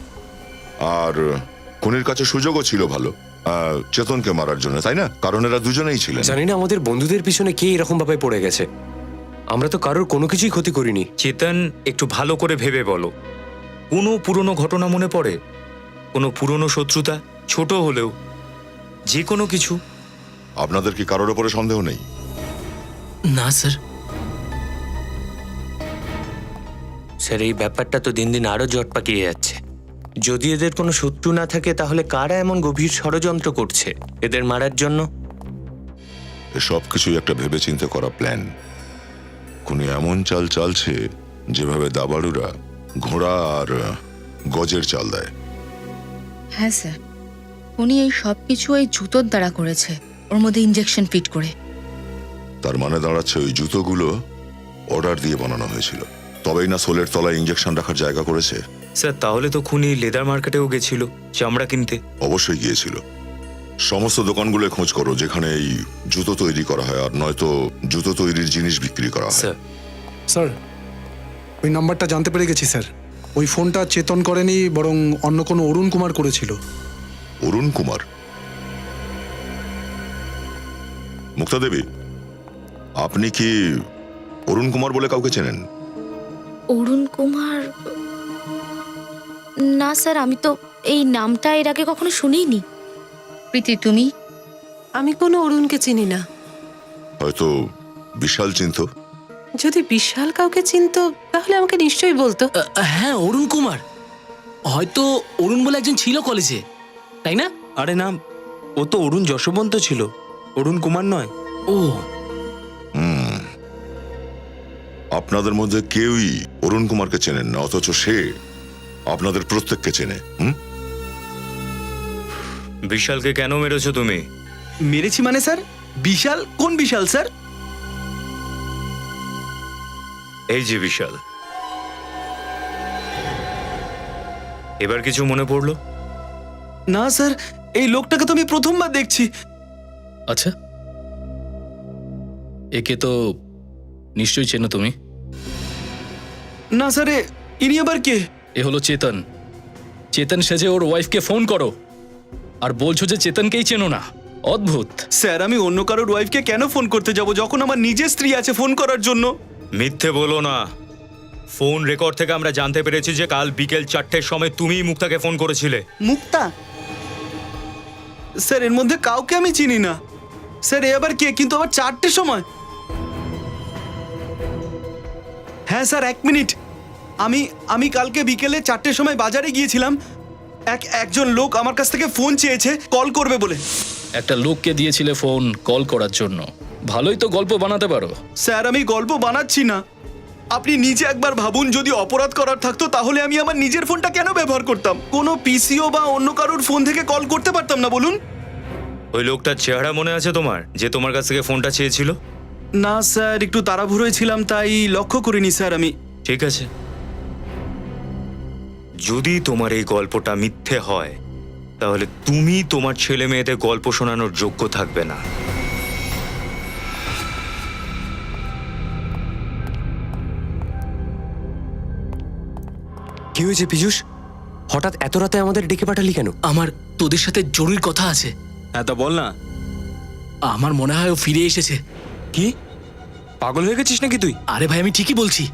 Speaker 2: আর খুনির কাছে সুযোগও ছিল ভালো চেতনকে মারার জন্য, তাই না? কারণ এরা দুজনেই ছিলেন।
Speaker 5: জানি না আমাদের বন্ধুদের পিছনে কে এরকম ভাবে পড়ে গেছে। আমরা তো কারোর কোনো কিছুই ক্ষতি করিনি।
Speaker 4: চেতন, একটু ভালো করে ভেবে বলো, কোনো পুরনো ঘটনা মনে পড়ে? কোনো পুরনো শত্রুতা, ছোট হলেও, যে কোনো কিছু?
Speaker 2: আপনাদের কি কারোর ওপরে সন্দেহ নেই?
Speaker 6: না স্যার।
Speaker 5: স্যার, এই ব্যাপারটা তো দিন দিন আরো জট পাকিয়ে যাচ্ছে। যদি এদের কোনো শত্রু না থাকে তাহলে কারা এমন গভীর ষড়যন্ত্র করছে এদের মারার জন্য?
Speaker 2: সব কিছুই একটা ভেবেচিন্তে করা প্ল্যান। খুনি এমন চাল চালছে যেভাবে দাবাড়ুরা ঘোড়া আর গজের চাল দেয়।
Speaker 7: হ্যাঁ স্যার, উনি এই সব কিছু ওই জুতোর দ্বারা করেছে, ওর মধ্যে ইনজেকশন ফিট করে।
Speaker 2: তার মানে দাঁড়াচ্ছে ওই জুতোগুলো অর্ডার দিয়ে বানানো হয়েছিল, তবেই না সোলের তলায় ইনজেকশন রাখার জায়গা করেছে।
Speaker 4: স্যার, তাহলে তো খুনি লেদার মার্কেটেও গেছিল চামড়া কিনতে।
Speaker 2: অবশ্যই গিয়েছিল। সমস্ত দোকানগুলো খোঁজ করো যেখানে এই জুতো তৈরি করা হয়, আর নয়তো জুতো তৈরির জিনিস বিক্রি করা হয়।
Speaker 4: স্যার,
Speaker 9: স্যার, ওই নাম্বারটা জানতে পেরে গেছি স্যার। ওই ফোনটা চেতন করেনি, বরং অন্য কোনো অরুণ কুমার করেছিল।
Speaker 2: অরুণ কুমার? মুক্তা দেবী, আপনি কি অরুণ কুমার বলে কাউকে চেনেন?
Speaker 12: অরুণ কুমার? না স্যার, আমি তো এই নামটা এর আগে কখনো শুনিনি।
Speaker 7: প্রীতি, তুমি?
Speaker 11: আমি কোনো অরুণকে চিনি না।
Speaker 2: হয়তো বিশাল চিন্ত।
Speaker 11: যদি বিশাল কাউকে চিনতো তাহলে আমাকে নিশ্চয়ই বলতো।
Speaker 6: হ্যাঁ, অরুণ কুমার। হয়তো অরুণ বলে একজন ছিল কলেজে, তাই না?
Speaker 3: আরে না, ও তো অরুণ যশবন্ত ছিল, অরুণ কুমার নয়।
Speaker 6: ও,
Speaker 2: আপনাদের মধ্যে কেউই অরুণ কুমারকে চেনেন না, অথচ সে আপনাদের প্রত্যেককে চেনে।
Speaker 4: বিশালকে কেন মেরেছো তুমি?
Speaker 13: মেরেছি মানে স্যার? বিশাল? কোন বিশাল স্যার?
Speaker 4: এই যে বিশাল। এবার কিছু মনে পড়লো?
Speaker 13: না স্যার, এই লোকটাকে তো আমি প্রথমবার দেখছি।
Speaker 6: আচ্ছা, একে তো নিশ্চয়ই চেনো তুমি।
Speaker 13: না স্যার, ইনি আবার কে?
Speaker 6: এ হলো চেতন। চেতন সেজে ওর ওয়াইফকে ফোন করো আর বলছো যে চেতনকেই চেনো না। অদ্ভুত।
Speaker 13: স্যার, আমি অন্য কারোর ওয়াইফকে কেন ফোন করতে যাব যখন আমার নিজের স্ত্রী আছে ফোন করার জন্য?
Speaker 4: মিথ্যে বলো না। ফোন রেকর্ড থেকে আমরা জানতে পেরেছি যে কাল বিকেল 4টের সময় তুমিই মুক্তাকে ফোন করেছিলে।
Speaker 13: মুক্তা? স্যার, এর মধ্যে কাউকে আমি চিনি না। স্যার, এ আবার কে? কিন্তু আবার 4টের সময়? হ্যাঁ স্যার, 1 মিনিট। আমি কালকে বিকেলে 4টের সময় বাজারে গিয়েছিলাম। একজন লোক আমার কাছ থেকে ফোন চেয়েছে কল করবে বলে।
Speaker 6: একটা লোককে দিয়েছিলে ফোন কল করার জন্য। ভালোই তো গল্প বানাতে পারো।
Speaker 13: স্যার আমি গল্প বানাচ্ছি না, আপনি নিজে একবার ভাবুন, যদি অপরাধ করার থাকতো তাহলে আমি আমার নিজের ফোনটা কেন ব্যবহার করতাম? কোনো পিসিও বা অন্য কারোর ফোন থেকে কল করতে পারতাম না বলুন?
Speaker 4: ওই লোকটার চেহারা মনে আছে তোমার, যে তোমার কাছ থেকে ফোনটা চেয়েছিল?
Speaker 13: না স্যার, একটু তাড়াহুড়োয় ছিলাম তাই লক্ষ্য করিনি স্যার আমি।
Speaker 4: ঠিক আছে, যদি তোমার এই গল্পটা মিথ্যে হয় তাহলে তুমি তোমার ছেলে মেয়েদের গল্প শোনানোর যোগ্য থাকবে না।
Speaker 5: কি হয়েছে পীযূষ? হঠাৎ এত রাতে আমাদের ডেকে পাঠালি কেন?
Speaker 6: আমার তোদের সাথে জরুরি কথা আছে।
Speaker 13: হ্যাঁ তা বল না।
Speaker 6: আমার মনে হয় ও ফিরে এসেছে।
Speaker 5: কি পাগল হয়ে গেছিস নাকি তুই?
Speaker 6: আরে ভাই আমি ঠিকই বলছি,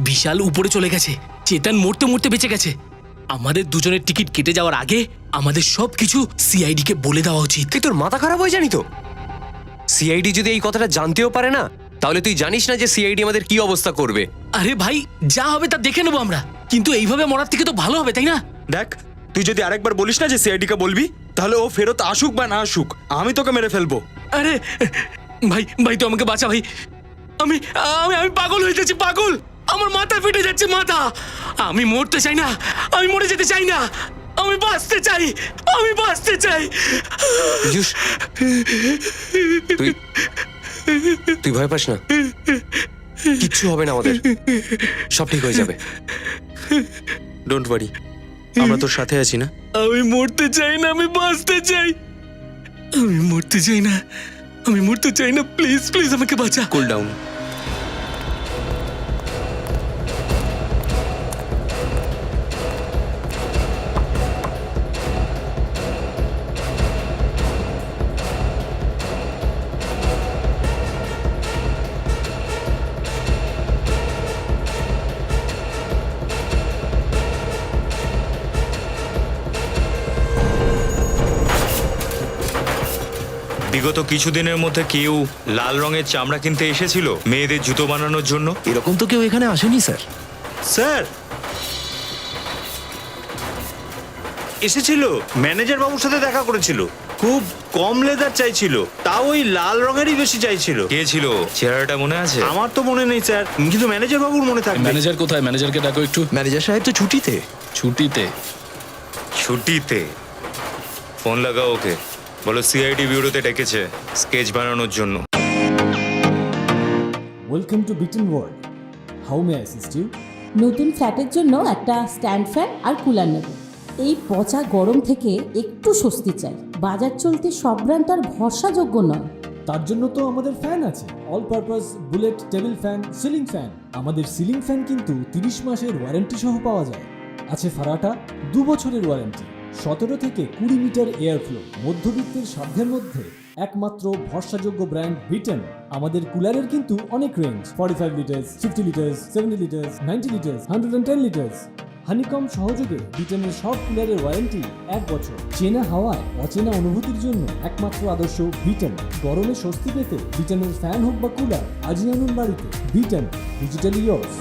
Speaker 6: বিশাল উপরে চলে গেছে, চেতন মরতে মরতে বেঁচে গেছে। আমাদের দুজনের টিকিট কেটে যাওয়ার আগে আমাদের সবকিছু সিআইডি কে বলে দেওয়া উচিত।
Speaker 5: তুই তোর মাথা খারাপ হয়ে জানি তো? সিআইডি যদি এই কথাটা জানতেও পারে না, তাহলে তুই জানিস না যে সিআইডি আমাদের কি অবস্থা করবে?
Speaker 6: আরে ভাই যা হবে তা দেখে নেবো আমরা, কিন্তু এইভাবে মরার থেকে তো ভালো হবে, তাই না?
Speaker 13: দেখ, তুই যদি আরেকবার বলিস না যে সিআইডি কে বলবি, তাহলে ও ফেরত আসুক বা না আসুক আমি তোকে মেরে ফেলবো।
Speaker 6: আরে ভাই ভাই তো আমাকে বাঁচা ভাই, আমি আমি আমি পাগল হয়ে যাচ্ছি, পাগল, আমার মাথা ফেটে যাচ্ছে মাথা। আমি মরতে চাই না, আমি মরে যেতে চাই না, আমি বাঁচতে চাই, আমি বাঁচতে চাই।
Speaker 5: পীযূষ তুই তুই ভয় পাস না, কিচ্ছু হবে না আমাদের, সব ঠিক হয়ে যাবে।
Speaker 13: ডোন্ট ওয়ারি, আমরা তোর সাথে আছি না?
Speaker 6: আমি মরতে চাই না, আমি বাঁচতে চাই, আমি মরতে চাই না, আমি মরতে চাই না, প্লিজ প্লিজ আমাকে বাঁচা।
Speaker 13: Cool down.
Speaker 4: বিগত কিছুদিনের মধ্যে কেউ লাল রঙের চামড়া কিনতে এসেছিল মেয়েদের জুতো বানানোর জন্য?
Speaker 6: এরকম তো কেউ এখানে আসেনি স্যার।
Speaker 3: স্যার এসেছিল, ম্যানেজার বাবুর সাথে দেখা করেছিল, খুব কম লেদার চাইছিল, তাও ওই লাল রঙেরই বেশি চাইছিল।
Speaker 4: কে ছিল? চেহারাটা মনে আছে?
Speaker 3: আমার তো মনে নেই স্যার, কিন্তু ম্যানেজার বাবুর মনে থাকবে।
Speaker 6: ম্যানেজার কোথায়? ম্যানেজারকে ডাকো একটু।
Speaker 5: ম্যানেজার সাহেব তো ছুটিতে।
Speaker 6: ছুটিতে?
Speaker 4: ছুটিতে? ফোন লাগাও ওকে, বলো সিআইডি ব্যুরোতে ডেকেছে স্কেচ বানানোর জন্য।
Speaker 14: Welcome to Biten world, how may I assist you?
Speaker 15: নতুন ফ্ল্যাটের জন্য একটা স্ট্যান্ড ফ্যান আর কুলার নেব। এই পচা গরম থেকে একটু স্বস্তি চাই। বাজার চলতে সব ব্র্যান্ড আর ভরসাযোগ্য নয়।
Speaker 14: তার জন্য তো আমাদের ফ্যান আছে, all purpose bullet table fan, ceiling fan. আমাদের সিলিং ফ্যান কিন্তু 30 মাসের ওয়ারেন্টি সহ পাওয়া যায়। আছে ফারাটা 2 বছরের ওয়ারেন্টি, 17 থেকে 20 মিটার এয়ার ফ্লো। মধ্যবিত্তের সাধ্যের মধ্যে একমাত্র ভরসাযোগ্য ব্র্যান্ড বিটেন। আমাদের কুলারের কিন্তু অনেক range, 45 litres, 50 litres, 70 litres, 90 litres, 110 litres. Honeycomb সহযোগে বিটেনের সব কুলারের ওয়ারেন্টি 1 বছর। চেনা হাওয়ায় অচেনা অনুভূতির জন্য একমাত্র আদর্শ বিটেন। গরমে স্বস্তি পেতে বিটেনের ফ্যান হোক বা কুলার, আজই আনুন বাড়িতে। Beaten, digitally years.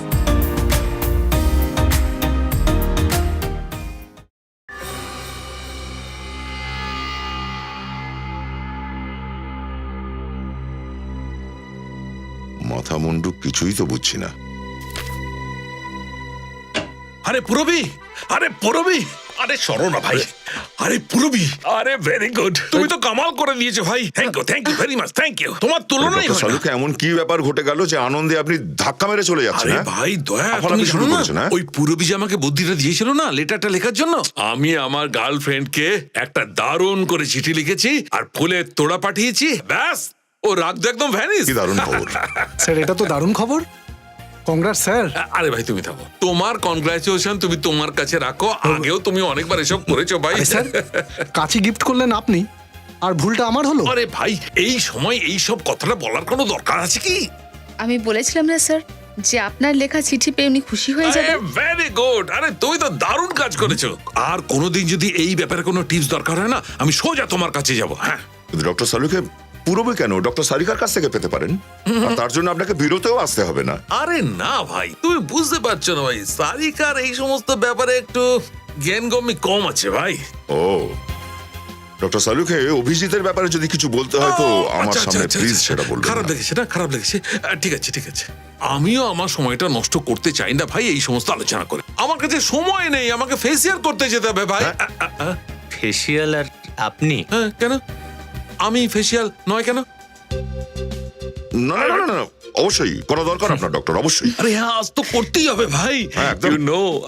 Speaker 2: মাথা মুন্ডু কিছুই তো বুঝছি না।
Speaker 10: আরে পুরবি, আরে পুরবি, আরে সরো না ভাই, আরে পুরবি, আরে ভেরি গুড, তুমি তো কামাল করে দিয়েছো ভাই, thank you very much, thank you, তোমার তুলনাই
Speaker 2: ডক্টর
Speaker 10: হয় না।
Speaker 2: সালুকে এমন কি ব্যাপার ঘটে গেল যে আনন্দে আপনি ধাক্কা মেরে চলে যাচ্ছেন?
Speaker 10: আরে
Speaker 2: হ্যাঁ?
Speaker 10: ভাই দয়া,
Speaker 2: আফালাফি
Speaker 10: তুমি
Speaker 2: শুরু
Speaker 10: জানো না
Speaker 2: করেছেন, হ্যাঁ?
Speaker 10: ওই পুরবি যে আমাকে বুদ্ধিটা দিয়েছিল না লেটারটা লেখার জন্য, আমি আমার গার্লফ্রেন্ডকে একটা দারুণ করে চিঠি লিখেছি আর ফুলের তোড়া পাঠিয়েছি, ব্যাস ও রাগ তো একদম ভ্যানিশ।
Speaker 2: কি দারুণ খবর!
Speaker 9: স্যার এটা তো দারুণ খবর, কংগ্রাটস স্যার।
Speaker 10: আরে ভাই তুমি থাকো, তোমার কনগ্রাচুলেশন তুমি তোমার কাছে রাখো, আগেও তুমি অনেকবার এসব করেছো ভাই।
Speaker 9: আরে স্যার, কাঁচি গিফট করলেন আপনি, আর ভুলটা আমার হলো।
Speaker 10: আরে ভাই এই সময় এই সব কথাটা বলার কোনো দরকার আছে কি?
Speaker 7: আমি বলেছিলাম না স্যার যে আপনার লেখা চিঠি পেয়ে উনি খুশি হয়ে যাবেন।
Speaker 10: ভেরি গুড, আরে তুমি তো দারুণ কাজ করেছো। আর কোনোদিন যদি এই ব্যাপারে কোনো টিপস দরকার হয় না, আমি সোজা তোমার কাছে যাব। হ্যাঁ,
Speaker 2: কিন্তু ডক্টর সালুকে পুরোবে কেন ডক্টর সারিকার কাছ থেকে পেতে পারেন, আর তার জন্য আপনাকে বিরতেও আসতে হবে না।
Speaker 10: আরে না ভাই, তুমি বুঝতে পারছো না ভাই, সারিকার এই সমস্ত ব্যাপারে একটু জ্ঞানগম্যি কম আছে ভাই।
Speaker 2: ও ডক্টর সালুকে অভিজিতের ব্যাপারে যদি কিছু বলতে হয় তো আমার
Speaker 10: আচ্ছা,
Speaker 2: সামনে
Speaker 10: আচ্ছা,
Speaker 2: প্লিজ
Speaker 10: আচ্ছা,
Speaker 2: সেটা বলবেন
Speaker 10: খারাপ
Speaker 2: না।
Speaker 10: লেগেছে না, খারাপ লেগেছে। ঠিক আছে, ঠিক আছে। আমিও আমার সময়টা নষ্ট করতে চাই না ভাই এই সমস্ত আলোচনা করে। আমার কাছে সময় নেই, আমাকে ফেসিয়াল করতে যেতে হবে ভাই।
Speaker 4: ফেসিয়াল আর আপনি?
Speaker 10: হ্যাঁ, কেন আমি ফেসিয়াল নয় কেন?
Speaker 2: না না না না, অবশ্যই করা দরকার আপনার ডক্টর, অবশ্যই।
Speaker 10: আরে হ্যাঁ, আজ তো করতেই হবে ভাই।
Speaker 2: হ্যাঁ, একদম।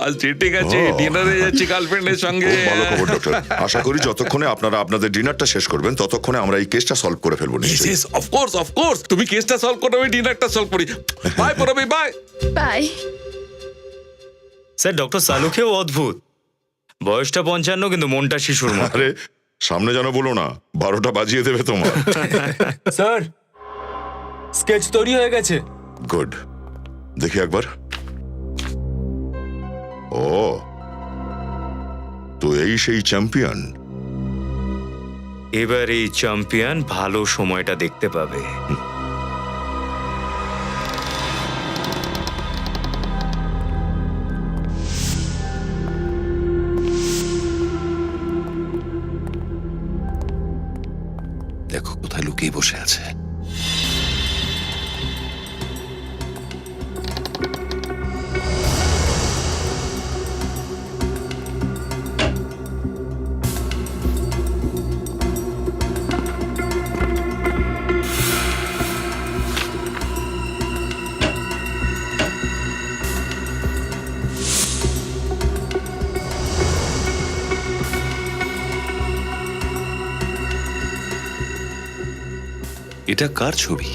Speaker 10: আজ ডেটে গেছে,
Speaker 2: ও।
Speaker 10: ডিনারে যাচ্ছি গার্লফ্রেন্ডের সঙ্গে।
Speaker 2: খুব ভালো খবর ডক্টর। আশা করি যতক্ষণে আপনারা আপনাদের ডিনারটা শেষ করবেন ততক্ষণে আমরা এই কেসটা সলভ করে ফেলবো নিশ্চয়ই।
Speaker 10: অফ কোর্স তুমি কেসটা সলভ করো, আমি ডিনারটা সলভ করি। বাই পরবি, বাই।
Speaker 7: বাই।
Speaker 4: স্যার, ডক্টর সালুকেও অদ্ভুত। বয়সটা 55 কিন্তু মনটা শিশুর মতো।
Speaker 2: আরে সামনে যেন বলো না, 12টা বাজিয়ে দেবে তোমার।
Speaker 5: স্যার, স্কেচ তৈরি হয়ে গেছে।
Speaker 2: গুড, দেখি একবার। ও, তো এই সেই চ্যাম্পিয়ন।
Speaker 4: এবার এই চ্যাম্পিয়ন ভালো সময়টা দেখতে পাবে।
Speaker 3: দেখো কোথায় লুকিয়ে বসে আছে। এটা কার ছবি?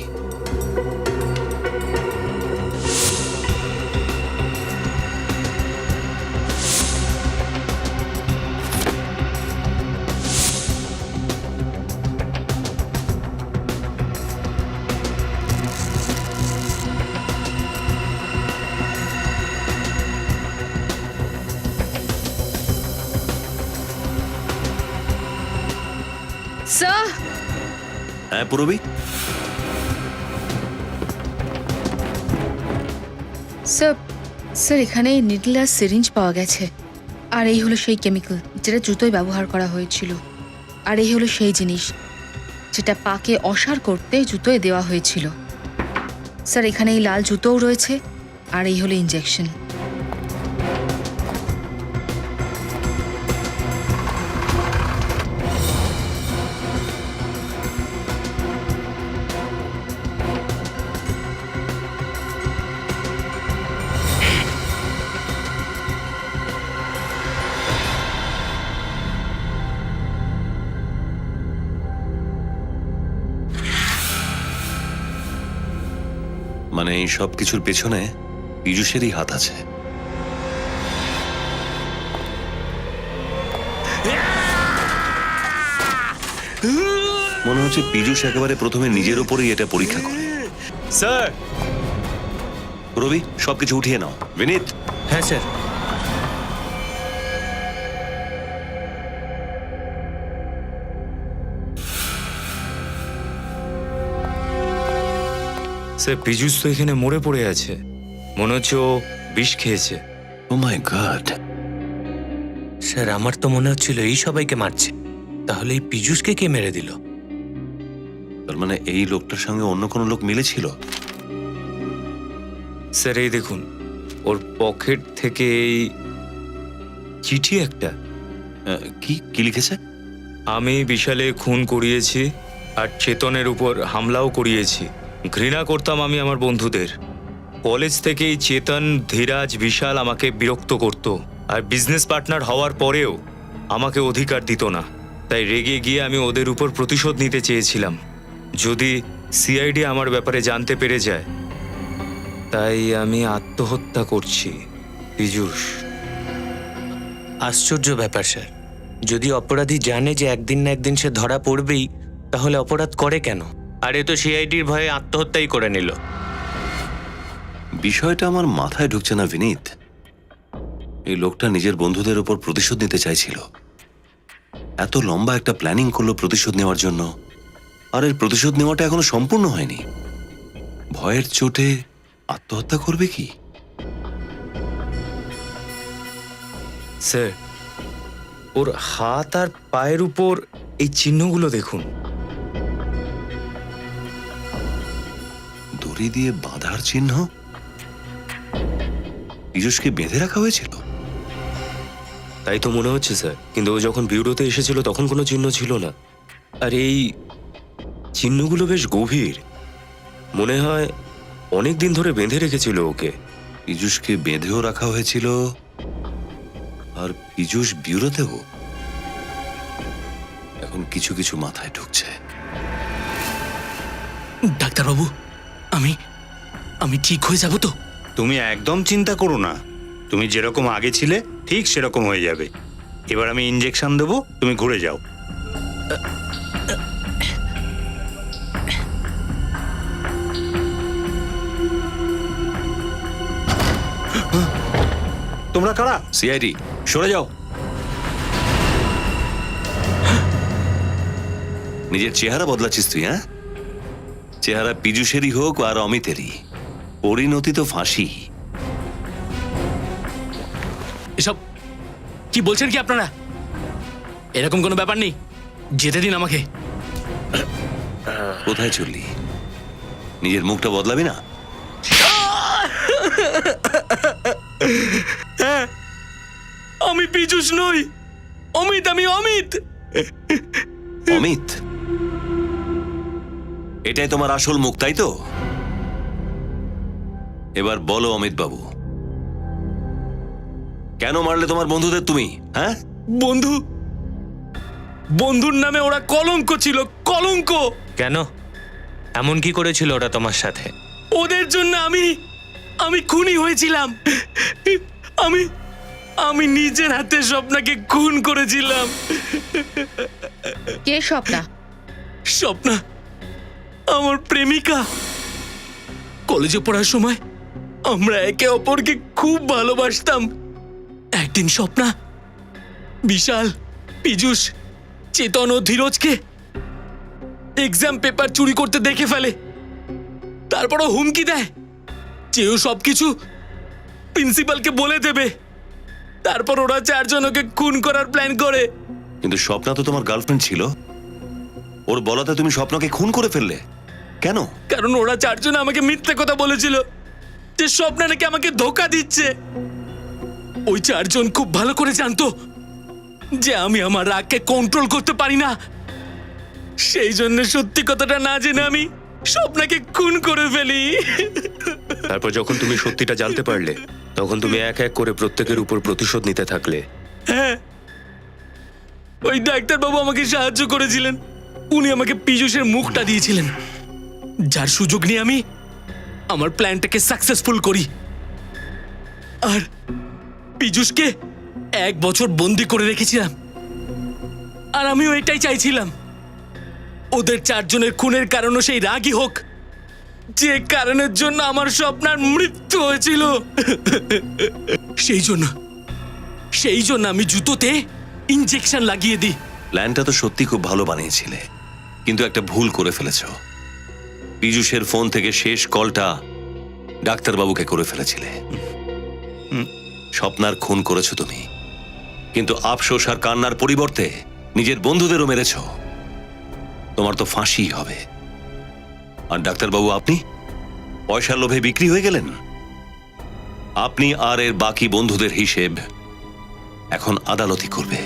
Speaker 7: স্যার,
Speaker 3: হ্যাঁ পুরবি,
Speaker 7: স্যার স্যার এখানে নিডল আর সিরিঞ্জ পাওয়া গেছে। আর এই হলো সেই কেমিক্যাল যেটা জুতোয় ব্যবহার করা হয়েছিল। আর এই হলো সেই জিনিস যেটা পাকে অসাড় করতে জুতোয় দেওয়া হয়েছিল। স্যার এখানে এই লাল জুতোও রয়েছে। আর এই হলো ইনজেকশন।
Speaker 3: মানে এই সব কিছুর পেছনে পীযূষেরই হাত আছে। মনে হচ্ছে পীযূষ একেবারে প্রথমে নিজের উপরেই এটা পরীক্ষা করে।
Speaker 4: স্যার।
Speaker 3: রবি, সবকিছু উঠিয়ে নাও। বিনীত।
Speaker 4: হ্যাঁ স্যার। স্যার, পীযূষ তো এখানে মরে পড়ে আছে। মনে হচ্ছে ও বিষ খেয়েছে।
Speaker 3: ও মাই গড।
Speaker 6: স্যার, আমার তো মনে হচ্ছিল এই সবাইকে মারছে। তাহলে এই পীযূষকে কে মেরে দিল?
Speaker 3: তার মানে এই লোকটার সঙ্গে অন্য কোনো লোক মিলেছিল?
Speaker 4: স্যার এই দেখুন, ওর পকেট থেকে এই চিঠি একটা।
Speaker 3: কি কি লিখেছে?
Speaker 4: আমি বিশালে খুন করিয়েছি আর চেতনের উপর হামলাও করিয়েছি। ঘৃণা করতাম আমি আমার বন্ধুদের। কলেজ থেকেই চেতন, ধীরাজ, বিশাল আমাকে বিরক্ত করত। আর বিজনেস পার্টনার হওয়ার পরেও আমাকে অধিকার দিত না। তাই রেগে গিয়ে আমি ওদের উপর প্রতিশোধ নিতে চেয়েছিলাম। যদি সিআইডি আমার ব্যাপারে জানতে পেরে যায়, তাই আমি আত্মহত্যা করছি। পীযূষ।
Speaker 6: আশ্চর্য ব্যাপার স্যার। যদি অপরাধী জানে যে একদিন না একদিন সে ধরা পড়বেই, তাহলে অপরাধ করে কেন? আর এ তো সিআইডির ভয়ে আত্মহত্যাই করে নিল।
Speaker 3: বিষয়টা আমার মাথায় ঢুকছে না বিনীত। এই লোকটা নিজের বন্ধুদের উপর প্রতিশোধ নিতে চাইছিল। এত লম্বা একটা প্ল্যানিং করলো প্রতিশোধ নেওয়ার জন্য, আর এর প্রতিশোধ নেওয়াটা এখনো সম্পূর্ণ হয়নি। ভয়ের চোটে আত্মহত্যা করবে কি?
Speaker 4: স্যার, ওর হাত আর পায়ের উপর এই চিহ্নগুলো দেখুন।
Speaker 3: দড়ি দিয়ে বাঁধার চিহ্ন? পীযূষকে বেঁধে রাখা হয়েছিল?
Speaker 5: তাই তো মনে হচ্ছে স্যার, কিন্তু ও যখন বিউরোতে এসেছিল তখন কোনো চিহ্ন ছিল না। আর এই চিহ্নগুলো বেশ গভীর, মনে হয় অনেক দিন ধরে বেঁধে রেখেছিল ওকে।
Speaker 3: পীযূষকে বেঁধেও রাখা হয়েছিল, আর পীযূষ বিউরোতেও। এখন কিছু কিছু মাথায় ঢুকছে।
Speaker 6: ডাক্তারবাবু, আমি আমি ঠিক হয়ে যাব তো?
Speaker 16: তুমি একদম চিন্তা করো না, তুমি যেরকম আগে ছিলে ঠিক সেরকম হয়ে যাবে। এবার আমি ইঞ্জেকশন দেবো, তুমি ঘুরে যাও। তোমরা কারা?
Speaker 3: সিআইডি, সরে যাও। নিজের চেহারা বদলাচ্ছিস তুই, হ্যাঁ? চেহারা পীযূষেরই হোক আর অমিতেরই, পরিণতি তো ফাঁসি।
Speaker 6: এসব কি বলছেন কি আপনারা? এরকম কোনো ব্যাপার নেই, যেতে দিন আমাকে।
Speaker 3: কোথায় চললি? নিজের মুখটা বদলাবি না?
Speaker 6: আমি পীযূষ নই, অমিত, আমি অমিত।
Speaker 3: অমিত? এটাই তোমার আসল মুখ, তাই তো? এবার বলো অমিত বাবু, কেন মারলে তোমার বন্ধুদের তুমি, হ্যাঁ?
Speaker 6: বন্ধু? বন্ধুর নামে ওরা কলঙ্ক ছিল, কলঙ্ক।
Speaker 4: কেন, এমন কি করেছিল ওরা তোমার সাথে?
Speaker 6: ওদের জন্য আমি খুনি হয়েছিলাম। আমি আমি নিজের হাতে স্বপ্নাকে খুন করেছিলাম।
Speaker 7: কে স্বপ্না?
Speaker 6: স্বপ্না আমার প্রেমিকা। কলেজে পড়ার সময় আমরা একে অপরকে খুব ভালোবাসতাম। একদিন স্বপ্না বিশাল, পীযূষ, চেতন ও ধীরজকে এক্সাম পেপার চুরি করতে দেখে ফেলে। তারপরও হুমকি দেয় যে ও সবকিছু প্রিন্সিপালকে বলে দেবে। তারপর ওরা চারজন ওকে খুন করার প্ল্যান করে।
Speaker 3: কিন্তু স্বপ্না তো তোমার গার্লফ্রেন্ড ছিল, ওর বলাতে তুমি স্বপ্নাকে খুন করে ফেললে কেন?
Speaker 6: কারণ ওরা চারজন আমাকে মিথ্যে কথা বলেছিল যে স্বপ্না নাকি আমাকে ধোকা দিচ্ছে। ওই চারজন খুব ভালো করে জানতো যে আমি আমার রাগকে কন্ট্রোল করতে পারি না। সেই জন্য সত্যি কথাটা না জেনে আমি স্বপ্নাকে খুন করে ফেলি।
Speaker 5: তারপর যখন তুমি সত্যিটা জানতে পারলে, তখন তুমি এক এক করে প্রত্যেকের উপর প্রতিশোধ নিতে থাকলে।
Speaker 6: হ্যাঁ, ওই ডাক্তারবাবু আমাকে সাহায্য করেছিলেন। উনি আমাকে পীযূষের মুখটা দিয়েছিলেন, যার সুযোগ নিয়ে আমি আমার প্ল্যানটাকে সাকসেসফুল করি। আর পীযূষকে 1 বছর বন্দি করে রেখেছিলাম। আর আমিও এটাই চাইছিলাম, ওদের চারজনের খুনের কারণও সেই রাগই হোক যে কারণের জন্য আমার স্বপ্নার মৃত্যু হয়েছিল। সেই জন্য আমি জুতোতে ইনজেকশন লাগিয়ে দিই।
Speaker 3: প্ল্যানটা তো সত্যি খুব ভালো বানিয়েছিলে, কিন্তু একটা ভুল করে ফেলেছ। পীযূষের ফোন থেকে শেষ কলটা ডাক্তারবাবুকে করে ফেলেছিলে। স্বপ্নার খুন করেছো তুমি, কিন্তু আফসোস আর কান্নার পরিবর্তে নিজের বন্ধুদেরও মেরেছ। তোমার তো ফাঁসি হবে। আর ডাক্তারবাবু, আপনি পয়সার লোভে বিক্রি হয়ে গেলেন। আপনি আর এর বাকি বন্ধুদের হিসেব এখন আদালতই করবে।